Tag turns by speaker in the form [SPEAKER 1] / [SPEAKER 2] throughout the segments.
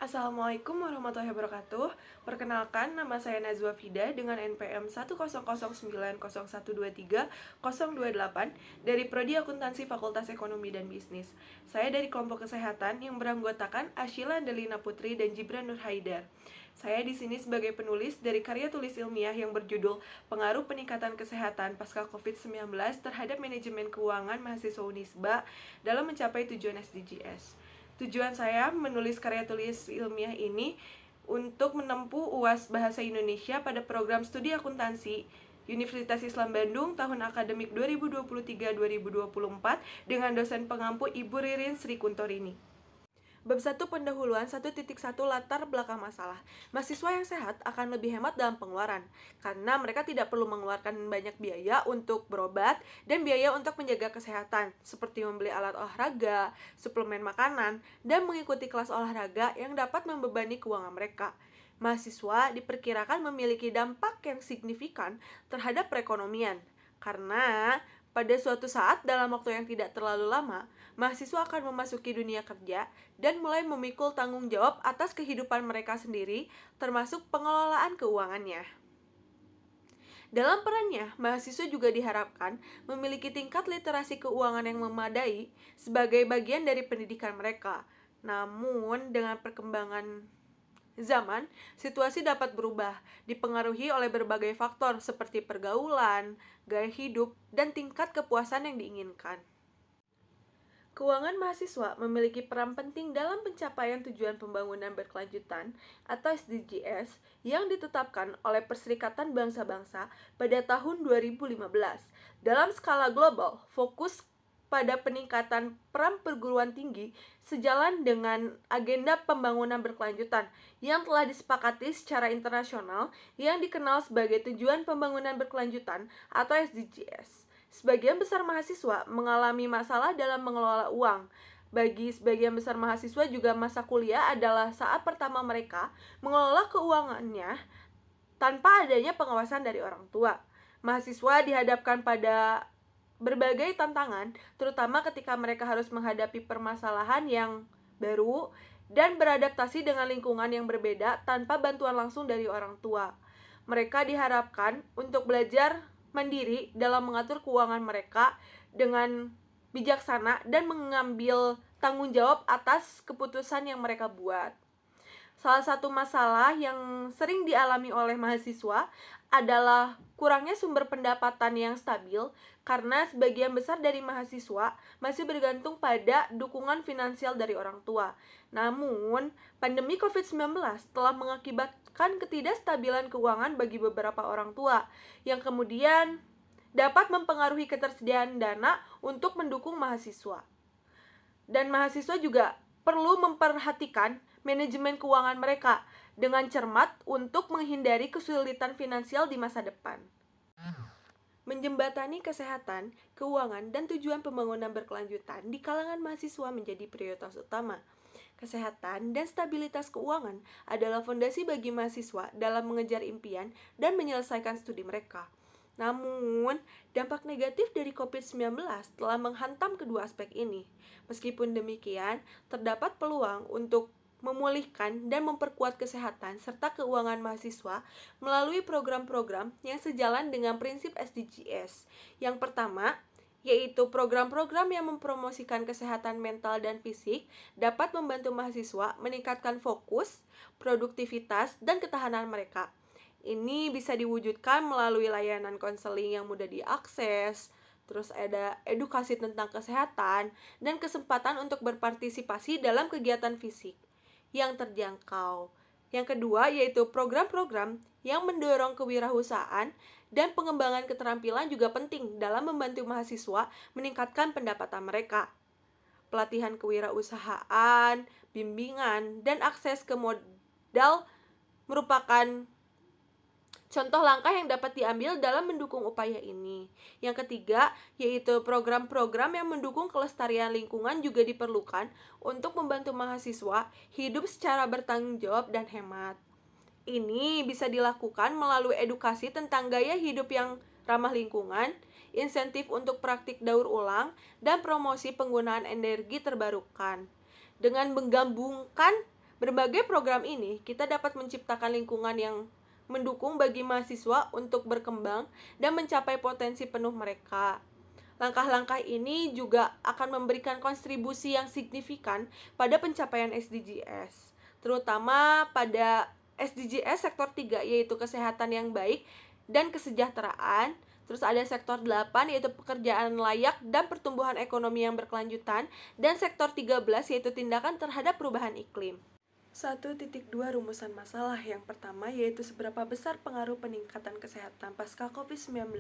[SPEAKER 1] Assalamualaikum warahmatullahi wabarakatuh. Perkenalkan, nama saya Nazwa Fida dengan NPM 10090123028 dari Prodi Akuntansi Fakultas Ekonomi dan Bisnis. Saya dari kelompok kesehatan yang beranggotakan Ashila Delina Putri dan Jibran Nur Haidar. Saya di sini sebagai penulis dari karya tulis ilmiah yang berjudul Pengaruh Peningkatan Kesehatan Pasca COVID-19 terhadap Manajemen Keuangan Mahasiswa Unisba dalam mencapai tujuan SDGs. Tujuan saya menulis karya tulis ilmiah ini untuk menempuh UAS Bahasa Indonesia pada program studi akuntansi Universitas Islam Bandung tahun akademik 2023-2024 dengan dosen pengampu Ibu Ririn Sri Kuntorini. Bab 1 pendahuluan 1.1 latar belakang masalah. Mahasiswa yang sehat akan lebih hemat dalam pengeluaran karena mereka tidak perlu mengeluarkan banyak biaya untuk berobat dan biaya untuk menjaga kesehatan seperti membeli alat olahraga, suplemen makanan, dan mengikuti kelas olahraga yang dapat membebani keuangan mereka. Mahasiswa diperkirakan memiliki dampak yang signifikan terhadap perekonomian karena pada suatu saat dalam waktu yang tidak terlalu lama, mahasiswa akan memasuki dunia kerja dan mulai memikul tanggung jawab atas kehidupan mereka sendiri, termasuk pengelolaan keuangannya. Dalam perannya, mahasiswa juga diharapkan memiliki tingkat literasi keuangan yang memadai sebagai bagian dari pendidikan mereka. Namun, dengan perkembangan zaman, situasi dapat berubah, dipengaruhi oleh berbagai faktor seperti pergaulan, gaya hidup, dan tingkat kepuasan yang diinginkan. Keuangan mahasiswa memiliki peran penting dalam pencapaian tujuan pembangunan berkelanjutan atau SDGs yang ditetapkan oleh Perserikatan Bangsa-Bangsa pada tahun 2015. Dalam skala global, fokus pada peningkatan peran perguruan tinggi sejalan dengan agenda pembangunan berkelanjutan yang telah disepakati secara internasional yang dikenal sebagai Tujuan Pembangunan Berkelanjutan atau SDGs. Sebagian besar mahasiswa mengalami masalah dalam mengelola uang. Bagi sebagian besar mahasiswa juga masa kuliah adalah saat pertama mereka mengelola keuangannya tanpa adanya pengawasan dari orang tua. Mahasiswa dihadapkan pada berbagai tantangan, terutama ketika mereka harus menghadapi permasalahan yang baru dan beradaptasi dengan lingkungan yang berbeda tanpa bantuan langsung dari orang tua. Mereka diharapkan untuk belajar mandiri dalam mengatur keuangan mereka dengan bijaksana dan mengambil tanggung jawab atas keputusan yang mereka buat. Salah satu masalah yang sering dialami oleh mahasiswa adalah kurangnya sumber pendapatan yang stabil karena sebagian besar dari mahasiswa masih bergantung pada dukungan finansial dari orang tua. Namun, pandemi COVID-19 telah mengakibatkan ketidakstabilan keuangan bagi beberapa orang tua yang kemudian dapat mempengaruhi ketersediaan dana untuk mendukung mahasiswa. Dan mahasiswa juga perlu memperhatikan manajemen keuangan mereka dengan cermat untuk menghindari kesulitan finansial di masa depan. Menjembatani kesehatan, keuangan, dan tujuan pembangunan berkelanjutan di kalangan mahasiswa menjadi prioritas utama. Kesehatan dan stabilitas keuangan adalah fondasi bagi mahasiswa dalam mengejar impian dan menyelesaikan studi mereka. Namun, dampak negatif dari COVID-19 telah menghantam kedua aspek ini. Meskipun demikian, terdapat peluang untuk memulihkan dan memperkuat kesehatan serta keuangan mahasiswa melalui program-program yang sejalan dengan prinsip SDGs. Yang pertama, yaitu program-program yang mempromosikan kesehatan mental dan fisik dapat membantu mahasiswa meningkatkan fokus, produktivitas, dan ketahanan mereka. Ini bisa diwujudkan melalui layanan konseling yang mudah diakses, terus ada edukasi tentang kesehatan, dan kesempatan untuk berpartisipasi dalam kegiatan fisik yang terjangkau. Yang kedua yaitu program-program yang mendorong kewirausahaan dan pengembangan keterampilan juga penting dalam membantu mahasiswa meningkatkan pendapatan mereka. Pelatihan kewirausahaan, bimbingan, dan akses ke modal merupakan contoh langkah yang dapat diambil dalam mendukung upaya ini. Yang ketiga, yaitu program-program yang mendukung kelestarian lingkungan juga diperlukan untuk membantu mahasiswa hidup secara bertanggung jawab dan hemat. Ini bisa dilakukan melalui edukasi tentang gaya hidup yang ramah lingkungan, insentif untuk praktik daur ulang, dan promosi penggunaan energi terbarukan. Dengan menggabungkan Berbagai program ini kita dapat menciptakan lingkungan yang mendukung bagi mahasiswa untuk berkembang dan mencapai potensi penuh mereka. Langkah-langkah ini juga akan memberikan kontribusi yang signifikan pada pencapaian SDGs, terutama pada SDGs sektor 3 yaitu kesehatan yang baik dan kesejahteraan. Terus ada sektor 8 yaitu pekerjaan layak dan pertumbuhan ekonomi yang berkelanjutan, dan sektor 13 yaitu tindakan terhadap perubahan iklim. 1.2 Rumusan masalah. Yang pertama yaitu seberapa besar pengaruh peningkatan kesehatan pasca COVID-19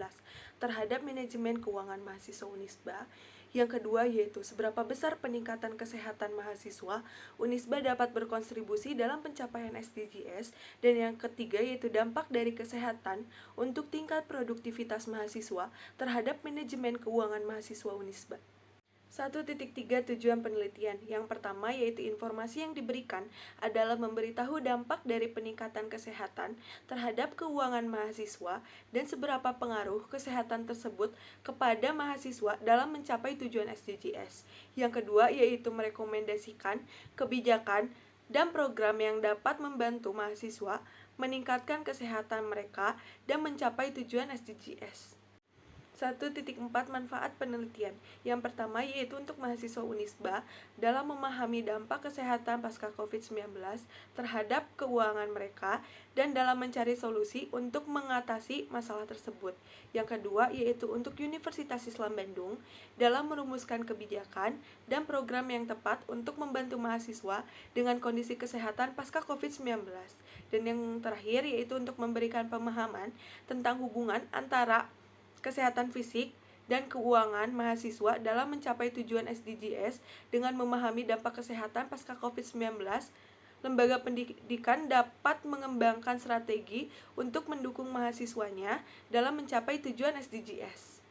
[SPEAKER 1] terhadap manajemen keuangan mahasiswa Unisba. Yang kedua yaitu seberapa besar peningkatan kesehatan mahasiswa Unisba dapat berkontribusi dalam pencapaian SDGs. Dan yang ketiga yaitu dampak dari kesehatan untuk tingkat produktivitas mahasiswa terhadap manajemen keuangan mahasiswa Unisba. 1.3 Tujuan penelitian. Yang pertama yaitu informasi yang diberikan adalah memberitahu dampak dari peningkatan kesehatan terhadap keuangan mahasiswa dan seberapa pengaruh kesehatan tersebut kepada mahasiswa dalam mencapai tujuan SDGs. Yang kedua yaitu merekomendasikan kebijakan dan program yang dapat membantu mahasiswa meningkatkan kesehatan mereka dan mencapai tujuan SDGs. 1.4 Manfaat penelitian. Yang pertama yaitu untuk mahasiswa Unisba dalam memahami dampak kesehatan pasca COVID-19 terhadap keuangan mereka dan dalam mencari solusi untuk mengatasi masalah tersebut. Yang kedua yaitu untuk Universitas Islam Bandung dalam merumuskan kebijakan dan program yang tepat untuk membantu mahasiswa dengan kondisi kesehatan pasca COVID-19. Dan yang terakhir yaitu untuk memberikan pemahaman tentang hubungan antara kesehatan fisik dan keuangan mahasiswa dalam mencapai tujuan SDGs dengan memahami dampak kesehatan pasca COVID-19. Lembaga pendidikan dapat mengembangkan strategi untuk mendukung mahasiswanya dalam mencapai tujuan SDGs.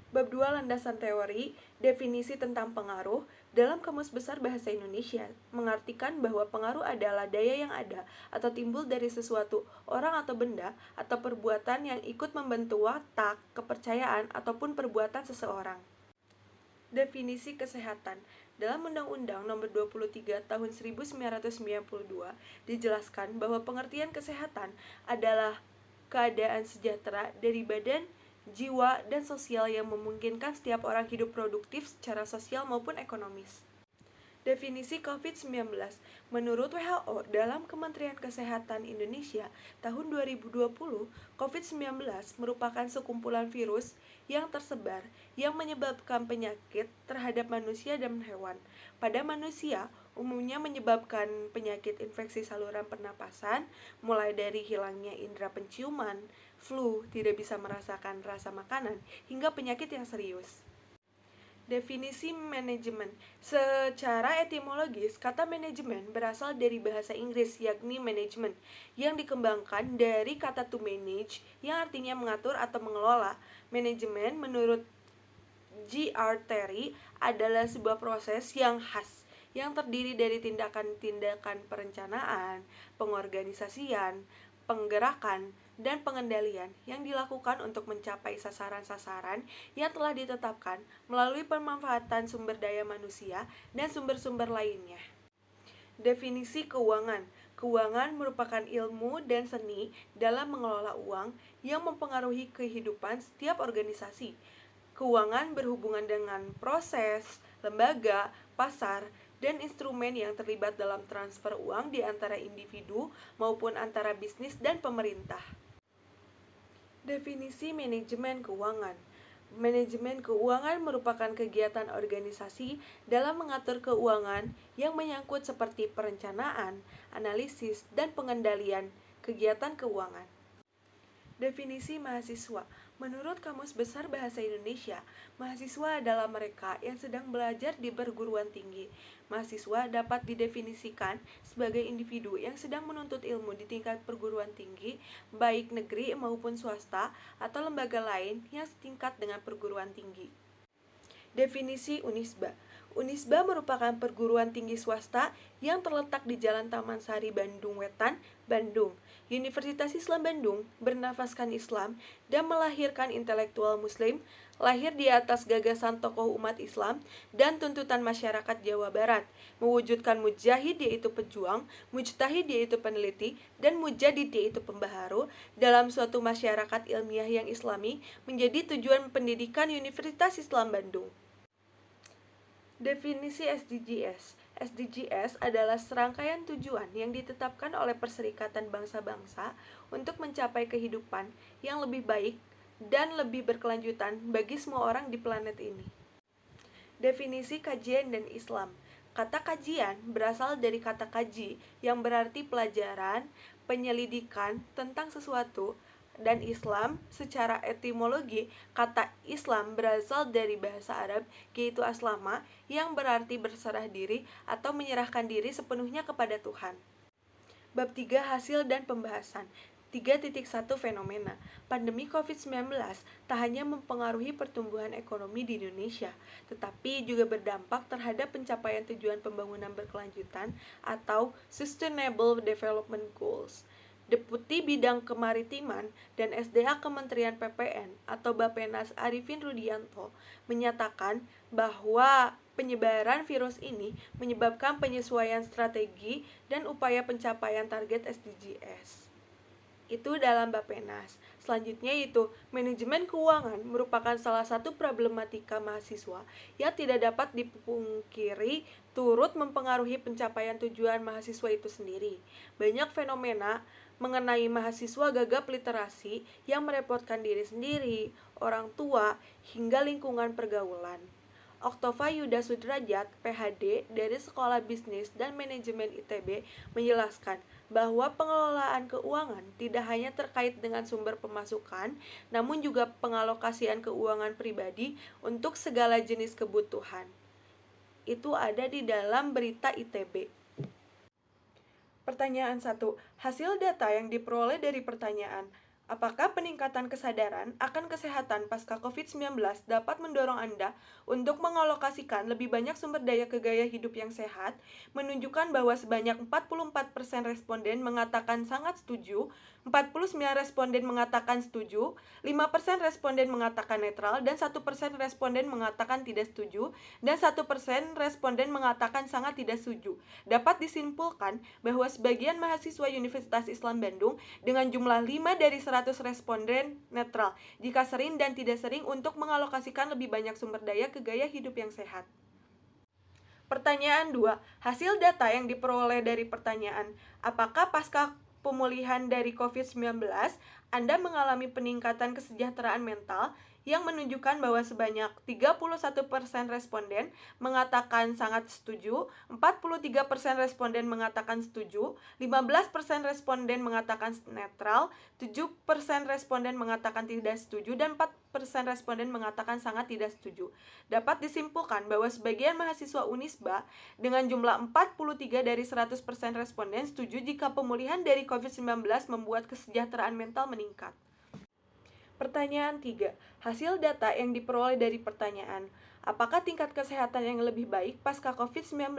[SPEAKER 1] Bab 2 Landasan teori, definisi tentang pengaruh. Dalam Kamus Besar Bahasa Indonesia, mengartikan bahwa pengaruh adalah daya yang ada atau timbul dari sesuatu, orang atau benda, atau perbuatan yang ikut membentuk watak, kepercayaan, ataupun perbuatan seseorang. Definisi kesehatan. Dalam Undang-Undang Nomor 23 Tahun 1992 dijelaskan bahwa pengertian kesehatan adalah keadaan sejahtera dari badan, jiwa, dan sosial yang memungkinkan setiap orang hidup produktif secara sosial maupun ekonomis. Definisi COVID-19. Menurut WHO, dalam Kementerian Kesehatan Indonesia tahun 2020, COVID-19 merupakan sekumpulan virus yang tersebar yang menyebabkan penyakit terhadap manusia dan hewan. Pada manusia, umumnya menyebabkan penyakit infeksi saluran pernapasan, mulai dari hilangnya indera penciuman, flu, tidak bisa merasakan rasa makanan, hingga penyakit yang serius. Definisi manajemen. Secara etimologis, kata manajemen berasal dari bahasa Inggris yakni management, yang dikembangkan dari kata to manage yang artinya mengatur atau mengelola. Manajemen menurut G.R. Terry adalah sebuah proses yang khas yang terdiri dari tindakan-tindakan perencanaan, pengorganisasian, penggerakan, dan pengendalian yang dilakukan untuk mencapai sasaran-sasaran yang telah ditetapkan melalui pemanfaatan sumber daya manusia dan sumber-sumber lainnya. Definisi keuangan. Keuangan merupakan ilmu dan seni dalam mengelola uang yang mempengaruhi kehidupan setiap organisasi. Keuangan berhubungan dengan proses, lembaga, pasar, dan instrumen yang terlibat dalam transfer uang di antara individu maupun antara bisnis dan pemerintah. Definisi manajemen keuangan. Manajemen keuangan merupakan kegiatan organisasi dalam mengatur keuangan yang menyangkut seperti perencanaan, analisis, dan pengendalian kegiatan keuangan. Definisi mahasiswa. Menurut Kamus Besar Bahasa Indonesia, mahasiswa adalah mereka yang sedang belajar di perguruan tinggi. Mahasiswa dapat didefinisikan sebagai individu yang sedang menuntut ilmu di tingkat perguruan tinggi, baik negeri maupun swasta, atau lembaga lain yang setingkat dengan perguruan tinggi. Definisi Unisba. Unisba merupakan perguruan tinggi swasta yang terletak di Jalan Taman Sari, Bandung Wetan, Bandung. Universitas Islam Bandung bernafaskan Islam dan melahirkan intelektual Muslim, lahir di atas gagasan tokoh umat Islam dan tuntutan masyarakat Jawa Barat, mewujudkan mujahid yaitu pejuang, mujtahid yaitu peneliti, dan mujadid yaitu pembaharu dalam suatu masyarakat ilmiah yang islami menjadi tujuan pendidikan Universitas Islam Bandung. Definisi SDGs. SDGs adalah serangkaian tujuan yang ditetapkan oleh Perserikatan Bangsa-Bangsa untuk mencapai kehidupan yang lebih baik dan lebih berkelanjutan bagi semua orang di planet ini. Definisi kajian dan Islam. Kata kajian berasal dari kata kaji yang berarti pelajaran, penyelidikan tentang sesuatu, dan Islam secara etimologi, kata Islam berasal dari bahasa Arab yaitu aslama yang berarti berserah diri atau menyerahkan diri sepenuhnya kepada Tuhan. Bab 3 hasil dan pembahasan. 3.1 fenomena. Pandemi COVID-19 tak hanya mempengaruhi pertumbuhan ekonomi di Indonesia, tetapi juga berdampak terhadap pencapaian tujuan pembangunan berkelanjutan atau Sustainable Development Goals. Deputi Bidang Kemaritiman dan SDA Kementerian PPN atau Bappenas Arifin Rudianto menyatakan bahwa penyebaran virus ini menyebabkan penyesuaian strategi dan upaya pencapaian target SDGs. Itu dalam Bappenas. Selanjutnya yaitu manajemen keuangan merupakan salah satu problematika mahasiswa yang tidak dapat dipungkiri turut mempengaruhi pencapaian tujuan mahasiswa itu sendiri. Banyak fenomena mengenai mahasiswa gagap literasi yang merepotkan diri sendiri, orang tua, hingga lingkungan pergaulan. Oktova Yuda Sudrajat, PhD dari Sekolah Bisnis dan Manajemen ITB, menjelaskan bahwa pengelolaan keuangan tidak hanya terkait dengan sumber pemasukan, namun juga pengalokasian keuangan pribadi untuk segala jenis kebutuhan. Itu ada di dalam berita ITB. Pertanyaan 1. Hasil data yang diperoleh dari pertanyaan, apakah peningkatan kesadaran akan kesehatan pasca COVID-19 dapat mendorong Anda untuk mengalokasikan lebih banyak sumber daya ke gaya hidup yang sehat? Menunjukkan bahwa sebanyak 44% responden mengatakan sangat setuju, 49 responden mengatakan setuju, 5% responden mengatakan netral, dan 1% responden mengatakan tidak setuju, dan 1% responden mengatakan sangat tidak setuju. Dapat disimpulkan bahwa sebagian mahasiswa Universitas Islam Bandung dengan jumlah 5 dari 100 responden netral, jika sering dan tidak sering untuk mengalokasikan lebih banyak sumber daya ke gaya hidup yang sehat. Pertanyaan 2. Hasil data yang diperoleh dari pertanyaan, apakah pasca pemulihan dari COVID-19, Anda mengalami peningkatan kesejahteraan mental yang menunjukkan bahwa sebanyak 31% responden mengatakan sangat setuju, 43% responden mengatakan setuju, 15% responden mengatakan netral, 7% responden mengatakan tidak setuju, dan 4% responden mengatakan sangat tidak setuju. Dapat disimpulkan bahwa sebagian mahasiswa Unisba dengan jumlah 43 dari 100% responden setuju jika pemulihan dari COVID-19 membuat kesejahteraan mental meningkat. Pertanyaan 3. Hasil data yang diperoleh dari pertanyaan, apakah tingkat kesehatan yang lebih baik pasca COVID-19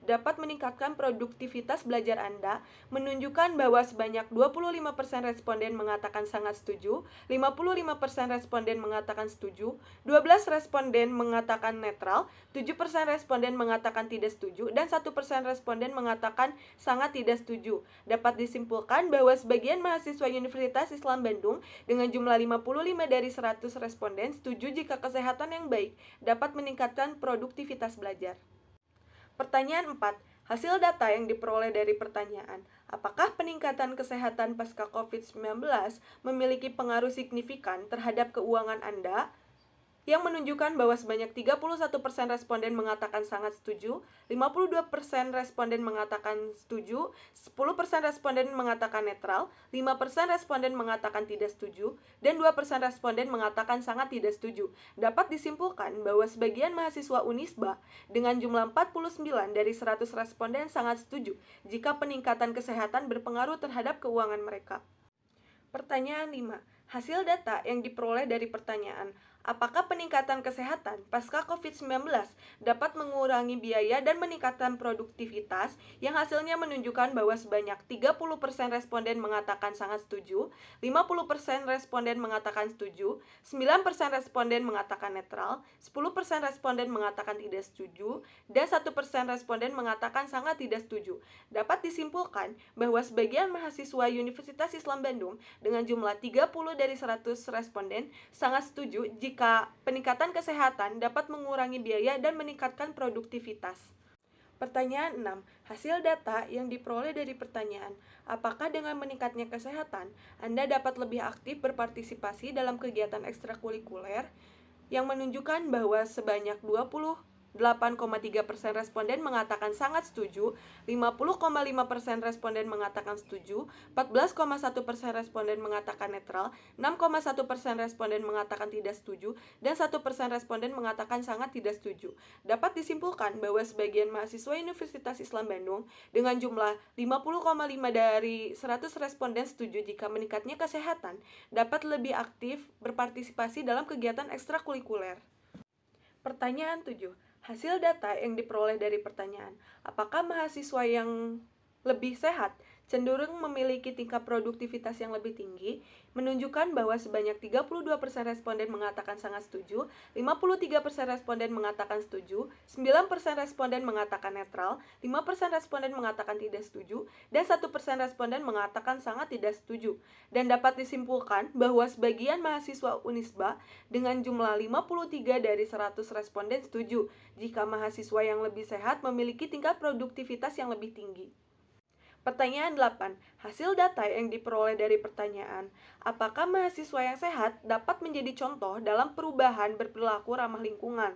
[SPEAKER 1] dapat meningkatkan produktivitas belajar Anda? Menunjukkan bahwa sebanyak 25% responden mengatakan sangat setuju, 55% responden mengatakan setuju, 12 responden mengatakan netral, 7% responden mengatakan tidak setuju, dan 1% responden mengatakan sangat tidak setuju. Dapat disimpulkan bahwa sebagian mahasiswa Universitas Islam Bandung dengan jumlah 55 dari 100 responden setuju jika kesehatan yang baik dapat meningkatkan produktivitas belajar. Pertanyaan 4. Hasil data yang diperoleh dari pertanyaan, apakah peningkatan kesehatan pasca COVID-19 memiliki pengaruh signifikan terhadap keuangan Anda? Yang menunjukkan bahwa sebanyak 31% responden mengatakan sangat setuju, 52% responden mengatakan setuju, 10% responden mengatakan netral, 5% responden mengatakan tidak setuju, dan 2% responden mengatakan sangat tidak setuju. Dapat disimpulkan bahwa sebagian mahasiswa Unisba dengan jumlah 49 dari 100 responden sangat setuju jika peningkatan kesehatan berpengaruh terhadap keuangan mereka. Pertanyaan 5. Hasil data yang diperoleh dari pertanyaan, apakah peningkatan kesehatan pasca COVID-19 dapat mengurangi biaya dan meningkatkan produktivitas, yang hasilnya menunjukkan bahwa sebanyak 30% responden mengatakan sangat setuju, 50% responden mengatakan setuju, 9% responden mengatakan netral, 10% responden mengatakan tidak setuju, dan 1% responden mengatakan sangat tidak setuju. Dapat disimpulkan bahwa sebagian mahasiswa Universitas Islam Bandung dengan jumlah 30 dari 100 responden sangat setuju jika peningkatan kesehatan dapat mengurangi biaya dan meningkatkan produktivitas. Pertanyaan 6. Hasil data yang diperoleh dari pertanyaan, apakah dengan meningkatnya kesehatan, Anda dapat lebih aktif berpartisipasi dalam kegiatan ekstrakurikuler, yang menunjukkan bahwa sebanyak 28,3% responden mengatakan sangat setuju, 50,5% responden mengatakan setuju, 14,1% responden mengatakan netral, 6,1% responden mengatakan tidak setuju, dan 1% responden mengatakan sangat tidak setuju. Dapat disimpulkan bahwa sebagian mahasiswa Universitas Islam Bandung dengan jumlah 50,5 dari 100 responden setuju jika meningkatnya kesehatan dapat lebih aktif berpartisipasi dalam kegiatan ekstrakurikuler. Pertanyaan 7. Hasil data yang diperoleh dari pertanyaan, apakah mahasiswa yang lebih sehat cenderung memiliki tingkat produktivitas yang lebih tinggi, menunjukkan bahwa sebanyak 32% responden mengatakan sangat setuju, 53% responden mengatakan setuju, 9% responden mengatakan netral, 5% responden mengatakan tidak setuju, dan 1% responden mengatakan sangat tidak setuju. Dan dapat disimpulkan bahwa sebagian mahasiswa Unisba dengan jumlah 53 dari 100 responden setuju jika mahasiswa yang lebih sehat memiliki tingkat produktivitas yang lebih tinggi. Pertanyaan 8. Hasil data yang diperoleh dari pertanyaan, apakah mahasiswa yang sehat dapat menjadi contoh dalam perubahan berperilaku ramah lingkungan,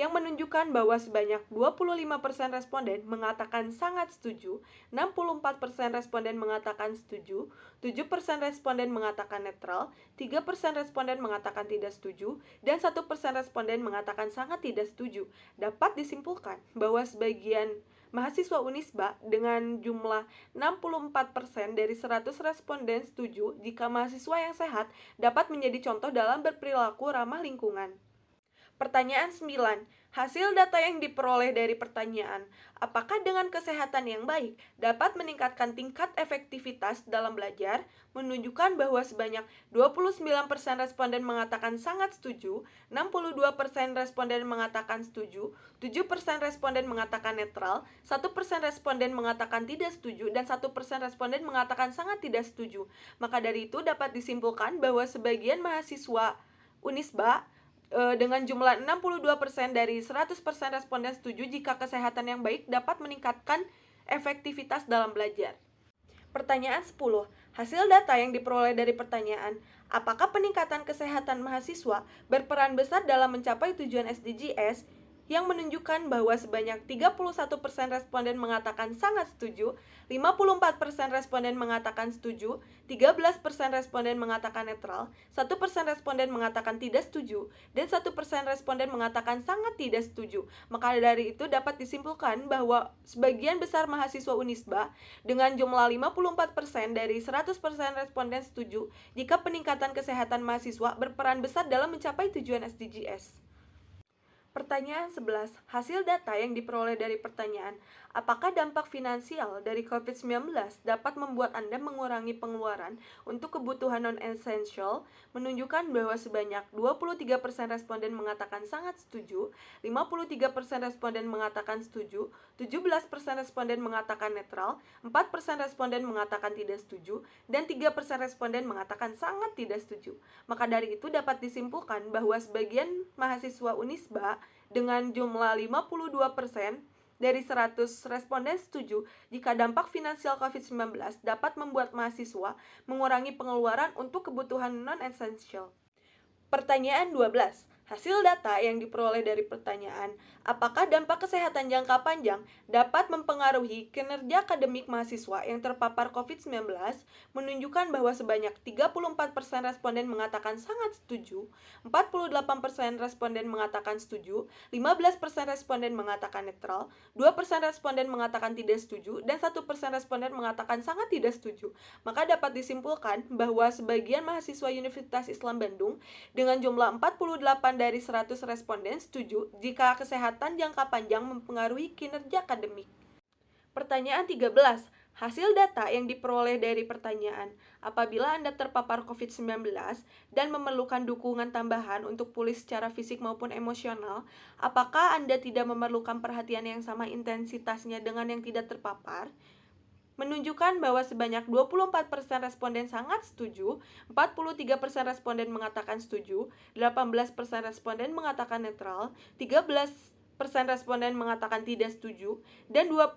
[SPEAKER 1] yang menunjukkan bahwa sebanyak 25% responden mengatakan sangat setuju, 64% responden mengatakan setuju, 7% responden mengatakan netral, 3% responden mengatakan tidak setuju, dan 1% responden mengatakan sangat tidak setuju. Dapat disimpulkan bahwa sebagian mahasiswa Unisba dengan jumlah 64% dari 100 responden setuju jika mahasiswa yang sehat dapat menjadi contoh dalam berperilaku ramah lingkungan. Pertanyaan 9. Hasil data yang diperoleh dari pertanyaan, apakah dengan kesehatan yang baik dapat meningkatkan tingkat efektivitas dalam belajar, menunjukkan bahwa sebanyak 29% responden mengatakan sangat setuju, 62% responden mengatakan setuju, 7% responden mengatakan netral, 1% responden mengatakan tidak setuju, dan 1% responden mengatakan sangat tidak setuju. Maka dari itu dapat disimpulkan bahwa sebagian mahasiswa Unisba dengan jumlah 62% dari 100% responden setuju jika kesehatan yang baik dapat meningkatkan efektivitas dalam belajar. Pertanyaan 10. Hasil data yang diperoleh dari pertanyaan, apakah peningkatan kesehatan mahasiswa berperan besar dalam mencapai tujuan SDGs, yang menunjukkan bahwa sebanyak 31% responden mengatakan sangat setuju, 54% responden mengatakan setuju, 13% responden mengatakan netral, 1% responden mengatakan tidak setuju, dan 1% responden mengatakan sangat tidak setuju. Maka dari itu dapat disimpulkan bahwa sebagian besar mahasiswa Unisba dengan jumlah 54% dari 100% responden setuju jika peningkatan kesehatan mahasiswa berperan besar dalam mencapai tujuan SDGs. Pertanyaan 11. Hasil data yang diperoleh dari pertanyaan, apakah dampak finansial dari COVID-19 dapat membuat Anda mengurangi pengeluaran untuk kebutuhan non-essential, menunjukkan bahwa sebanyak 23% responden mengatakan sangat setuju, 53% responden mengatakan setuju, 17% responden mengatakan netral, 4% responden mengatakan tidak setuju, dan 3% responden mengatakan sangat tidak setuju. Maka dari itu dapat disimpulkan bahwa sebagian mahasiswa Unisba dengan jumlah 52% dari 100 responden setuju jika dampak finansial COVID-19 dapat membuat mahasiswa mengurangi pengeluaran untuk kebutuhan non-essential. Pertanyaan 12. Hasil data yang diperoleh dari pertanyaan, apakah dampak kesehatan jangka panjang dapat mempengaruhi kinerja akademik mahasiswa yang terpapar COVID-19 menunjukkan bahwa sebanyak 34% responden mengatakan sangat setuju, 48% responden mengatakan setuju, 15% responden mengatakan netral, 2% responden mengatakan tidak setuju, dan 1% responden mengatakan sangat tidak setuju. Maka dapat disimpulkan bahwa sebagian mahasiswa Universitas Islam Bandung dengan jumlah 48 dari 100 responden setuju jika kesehatan jangka panjang mempengaruhi kinerja akademik. Pertanyaan 13. Hasil data yang diperoleh dari pertanyaan, apabila Anda terpapar COVID-19 dan memerlukan dukungan tambahan untuk pulih secara fisik maupun emosional, apakah Anda tidak memerlukan perhatian yang sama intensitasnya dengan yang tidak terpapar? Menunjukkan bahwa sebanyak 24% responden sangat setuju, 43% responden mengatakan setuju, 18% responden mengatakan netral, 13% responden mengatakan tidak setuju, dan 2%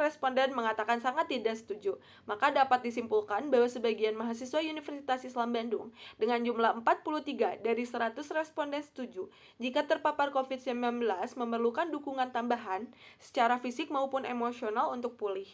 [SPEAKER 1] responden mengatakan sangat tidak setuju. Maka dapat disimpulkan bahwa sebagian mahasiswa Universitas Islam Bandung dengan jumlah 43 dari 100 responden setuju jika terpapar COVID-19 memerlukan dukungan tambahan secara fisik maupun emosional untuk pulih.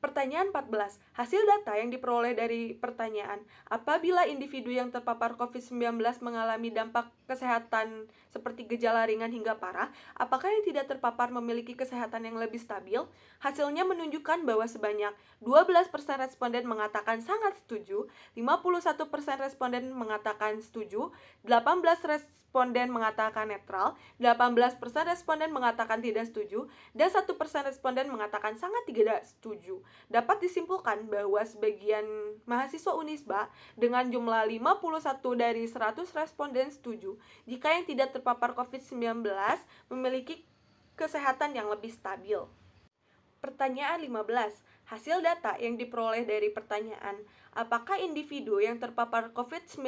[SPEAKER 1] Pertanyaan 14. Hasil data yang diperoleh dari pertanyaan, apabila individu yang terpapar COVID-19 mengalami dampak kesehatan seperti gejala ringan hingga parah, apakah yang tidak terpapar memiliki kesehatan yang lebih stabil? Hasilnya menunjukkan bahwa sebanyak 12% responden mengatakan sangat setuju, 51% responden mengatakan setuju, 18% responden mengatakan netral, 18% responden mengatakan tidak setuju, dan 1% responden mengatakan sangat tidak setuju. Dapat disimpulkan bahwa sebagian mahasiswa Unisba dengan jumlah 51 dari 100 responden setuju jika yang tidak terpapar COVID-19 memiliki kesehatan yang lebih stabil. Pertanyaan 15. Hasil data yang diperoleh dari pertanyaan, apakah individu yang terpapar COVID-19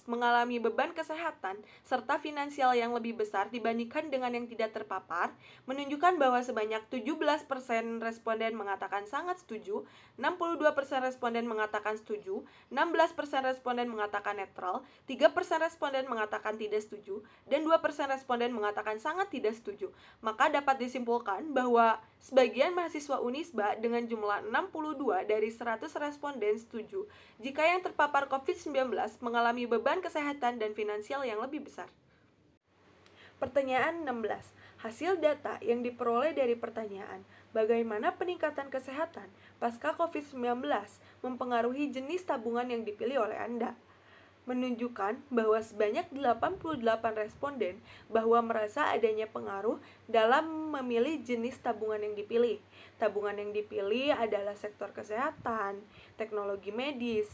[SPEAKER 1] mengalami beban kesehatan serta finansial yang lebih besar dibandingkan dengan yang tidak terpapar, menunjukkan bahwa sebanyak 17% responden mengatakan sangat setuju, 62% responden mengatakan setuju, 16% responden mengatakan netral, 3% responden mengatakan tidak setuju, dan 2% responden mengatakan sangat tidak setuju. Maka dapat disimpulkan bahwa sebagian mahasiswa Unisba dengan jumlah 62 dari 100 responden setuju jika yang terpapar COVID-19 mengalami beban kesehatan dan finansial yang lebih besar. Pertanyaan 16. Hasil data yang diperoleh dari pertanyaan, bagaimana peningkatan kesehatan pasca COVID-19 mempengaruhi jenis tabungan yang dipilih oleh Anda? Menunjukkan bahwa sebanyak 88 responden bahwa merasa adanya pengaruh dalam memilih jenis tabungan yang dipilih. Tabungan yang dipilih adalah sektor kesehatan, teknologi medis,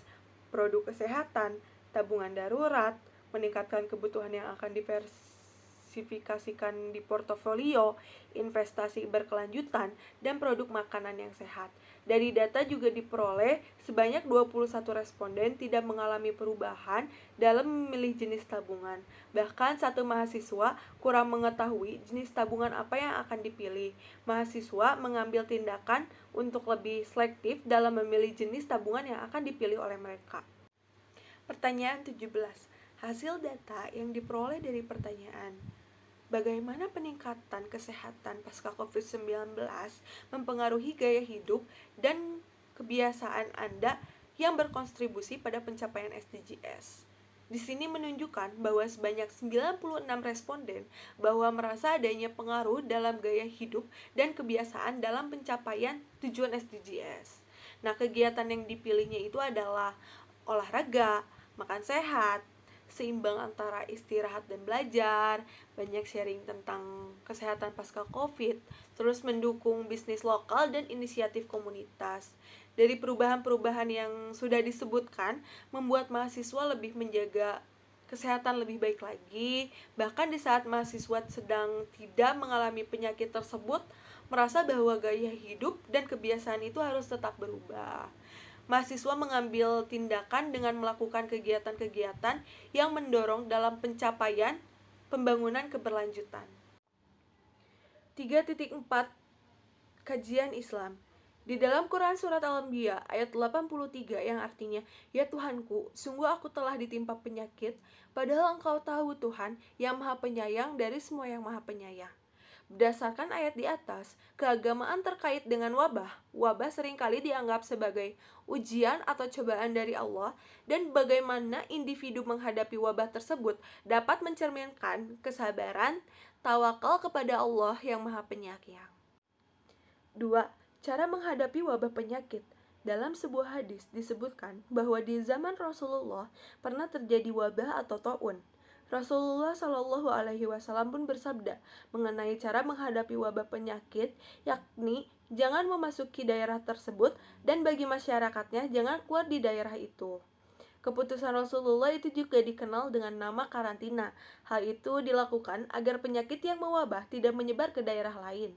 [SPEAKER 1] produk kesehatan, tabungan darurat, meningkatkan kebutuhan yang akan diversifikasikan di portofolio, investasi berkelanjutan, dan produk makanan yang sehat. Dari data juga diperoleh sebanyak 21 responden tidak mengalami perubahan dalam memilih jenis tabungan. Bahkan satu mahasiswa kurang mengetahui jenis tabungan apa yang akan dipilih. Mahasiswa mengambil tindakan untuk lebih selektif dalam memilih jenis tabungan yang akan dipilih oleh mereka. Pertanyaan 17. Hasil data yang diperoleh dari pertanyaan, bagaimana peningkatan kesehatan pasca COVID-19 mempengaruhi gaya hidup dan kebiasaan Anda yang berkontribusi pada pencapaian SDGs? Di sini menunjukkan bahwa sebanyak 96 responden bahwa merasa adanya pengaruh dalam gaya hidup dan kebiasaan dalam pencapaian tujuan SDGs. Nah, kegiatan yang dipilihnya itu adalah olahraga, makan sehat, seimbang antara istirahat dan belajar, banyak sharing tentang kesehatan pasca COVID, terus mendukung bisnis lokal dan inisiatif komunitas. Dari perubahan-perubahan yang sudah disebutkan, membuat mahasiswa lebih menjaga kesehatan lebih baik lagi. Bahkan di saat mahasiswa sedang tidak mengalami penyakit tersebut, merasa bahwa gaya hidup dan kebiasaan itu harus tetap berubah. Mahasiswa mengambil tindakan dengan melakukan kegiatan-kegiatan yang mendorong dalam pencapaian pembangunan keberlanjutan. 3.4 Kajian Islam. Di dalam Quran Surat Al-Anbiya ayat 83 yang artinya, "Ya Tuhanku, sungguh aku telah ditimpa penyakit, padahal Engkau tahu Tuhan yang Maha Penyayang dari semua yang Maha Penyayang." Berdasarkan ayat di atas, keagamaan terkait dengan wabah seringkali dianggap sebagai ujian atau cobaan dari Allah, dan bagaimana individu menghadapi wabah tersebut dapat mencerminkan kesabaran, tawakal kepada Allah yang Maha Penyayang. 2. Cara menghadapi wabah penyakit. Dalam sebuah hadis disebutkan bahwa di zaman Rasulullah pernah terjadi wabah atau taun. Rasulullah Shallallahu Alaihi Wasallam pun bersabda mengenai cara menghadapi wabah penyakit, yakni jangan memasuki daerah tersebut dan bagi masyarakatnya jangan keluar di daerah itu. Keputusan Rasulullah itu juga dikenal dengan nama karantina. Hal itu dilakukan agar penyakit yang mewabah tidak menyebar ke daerah lain.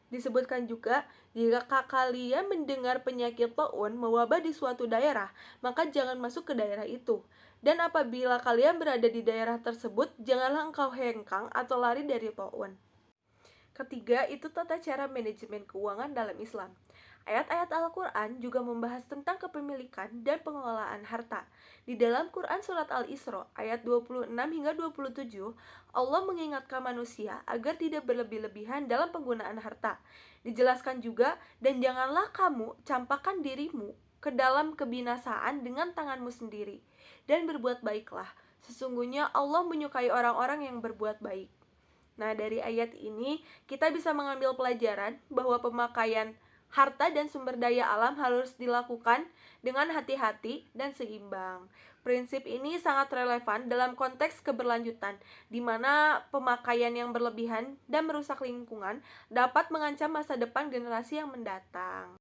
[SPEAKER 1] Disebutkan juga, jika kalian mendengar penyakit taun mewabah di suatu daerah, maka jangan masuk ke daerah itu. Dan apabila kalian berada di daerah tersebut, janganlah engkau hengkang atau lari dari taun. Ketiga, itu tata cara manajemen keuangan dalam Islam. Ayat-ayat Al-Quran juga membahas tentang kepemilikan dan pengelolaan harta. Di dalam Quran Surat Al-Isra ayat 26 hingga 27, Allah mengingatkan manusia agar tidak berlebih-lebihan dalam penggunaan harta. Dijelaskan juga, dan janganlah kamu campakkan dirimu ke dalam kebinasaan dengan tanganmu sendiri. Dan berbuat baiklah, sesungguhnya Allah menyukai orang-orang yang berbuat baik. Nah, dari ayat ini kita bisa mengambil pelajaran bahwa pemakaian harta dan sumber daya alam harus dilakukan dengan hati-hati dan seimbang. Prinsip ini sangat relevan dalam konteks keberlanjutan, di mana pemakaian yang berlebihan dan merusak lingkungan dapat mengancam masa depan generasi yang mendatang.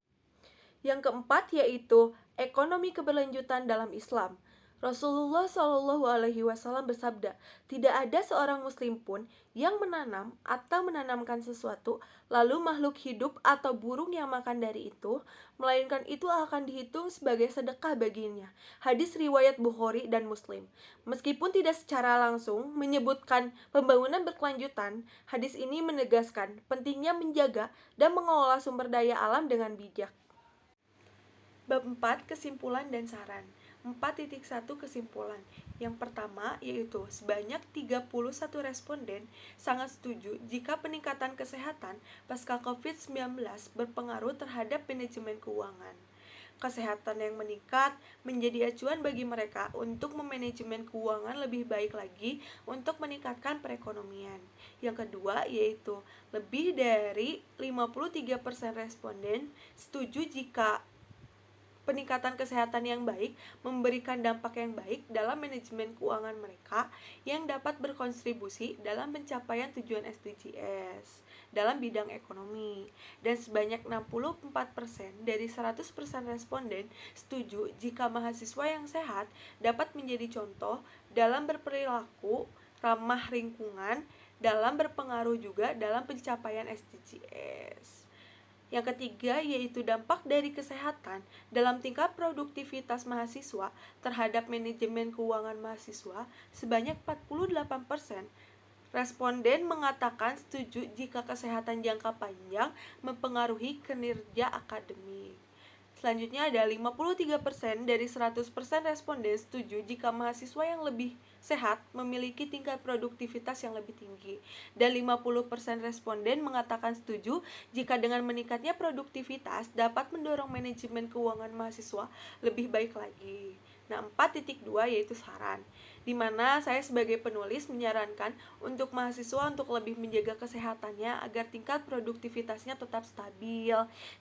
[SPEAKER 1] Yang keempat yaitu ekonomi keberlanjutan dalam Islam. Rasulullah Shallallahu Alaihi Wasallam bersabda, tidak ada seorang Muslim pun yang menanam atau menanamkan sesuatu, lalu makhluk hidup atau burung yang makan dari itu, melainkan itu akan dihitung sebagai sedekah baginya. Hadis riwayat Bukhari dan Muslim. Meskipun tidak secara langsung menyebutkan pembangunan berkelanjutan, hadis ini menegaskan pentingnya menjaga dan mengelola sumber daya alam dengan bijak. Bab 4, kesimpulan dan saran. 4.1 kesimpulan. Yang pertama yaitu sebanyak 31 responden sangat setuju jika peningkatan kesehatan pasca COVID-19 berpengaruh terhadap manajemen keuangan. Kesehatan yang meningkat menjadi acuan bagi mereka untuk memanajemen keuangan lebih baik lagi untuk meningkatkan perekonomian. Yang kedua yaitu lebih dari 53% responden setuju jika peningkatan kesehatan yang baik memberikan dampak yang baik dalam manajemen keuangan mereka yang dapat berkontribusi dalam pencapaian tujuan SDGs dalam bidang ekonomi. Dan sebanyak 64% dari 100% responden setuju jika mahasiswa yang sehat dapat menjadi contoh dalam berperilaku ramah lingkungan, dalam berpengaruh juga dalam pencapaian SDGs. Yang ketiga yaitu dampak dari kesehatan dalam tingkat produktivitas mahasiswa terhadap manajemen keuangan mahasiswa. Sebanyak 48% responden mengatakan setuju jika kesehatan jangka panjang mempengaruhi kinerja akademik. Selanjutnya ada 53% dari 100% responden setuju jika mahasiswa yang lebih sehat memiliki tingkat produktivitas yang lebih tinggi. Dan 50% responden mengatakan setuju jika dengan meningkatnya produktivitas dapat mendorong manajemen keuangan mahasiswa lebih baik lagi. Nah, 4.2 yaitu saran, di mana saya sebagai penulis menyarankan untuk mahasiswa untuk lebih menjaga kesehatannya agar tingkat produktivitasnya tetap stabil.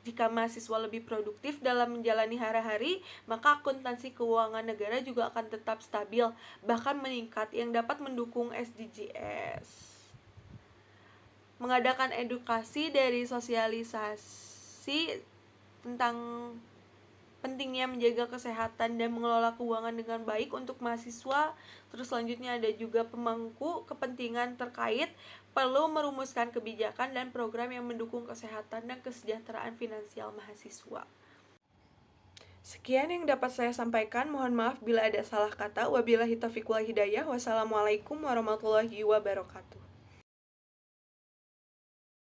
[SPEAKER 1] Jika mahasiswa lebih produktif dalam menjalani hari-hari, maka akuntansi keuangan negara juga akan tetap stabil, bahkan meningkat yang dapat mendukung SDGs. Mengadakan edukasi dari sosialisasi tentang pentingnya menjaga kesehatan dan mengelola keuangan dengan baik untuk mahasiswa. Terus selanjutnya ada juga pemangku kepentingan terkait perlu merumuskan kebijakan dan program yang mendukung kesehatan dan kesejahteraan finansial mahasiswa. Sekian yang dapat saya sampaikan. Mohon maaf bila ada salah kata. Wabillahi taufiq wal hidayah. Wassalamualaikum warahmatullahi wabarakatuh.